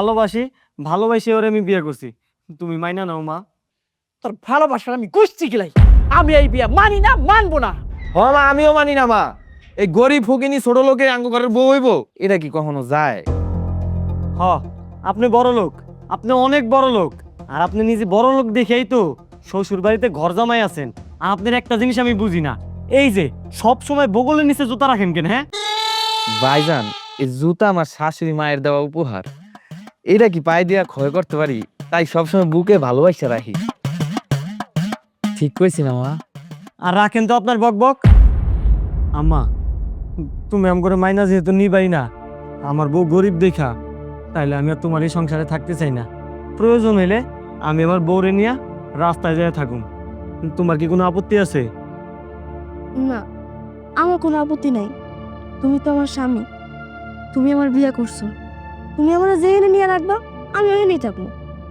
ভালোবাসি, ভালোবাসি ওরে আমি বিয়ে করছি। তুমি মাইনা নাও মা। তোর ভালোবাসার আমি গোষ্ঠী গিলাই, আমি এই বিয়ে মানি না, মানবো না। হ মা, আমিও মানি না মা। এই গরিব ফকিনি ছোট লোকের আঙ্গ ঘরের বউ হইব, এটা কি কখনো যায়? হ, আপনি বড় লোক, আপনি অনেক বড় লোক। আর আপনি নিজে বড় লোক দেখেই তো শ্বশুর বাড়িতে ঘর জামাই আছেন। আর আপনার একটা জিনিস আমি বুঝি না, এই যে সব সময় বগলের নিচে জুতা রাখেন কেন? হ্যাঁ, ভাইজান, এই জুতা আমার শাশুড়ি মায়ের দেওয়া উপহার। এটা কি পায়ে দিয়া ক্ষয় করতে পারি? তাই সবসময় বুকে ভালোবাসা রাখি। ঠিক কইছি না মা? আর রাখেন তো আপনার বকবক। আম্মা, তুমি আম করে মাইনা যেহেতু নিবাই না, আমার বউ গরিব দেখা, তাইলে আমি আর তোমার এই সংসারে থাকতে চাই না। প্রয়োজন হইলে আমি আমার বউরে নিয়ে রাস্তায় যেয়ে থাকুন। তোমার কি কোনো আপত্তি আছে? না, আমার কোনো আপত্তি নাই। তুমি তো আমার স্বামী, তুমি আমার বিয়ে করছো, তুমি আমার যেখানে নিয়ে রাখবা আমি ওখানেই থাকবো।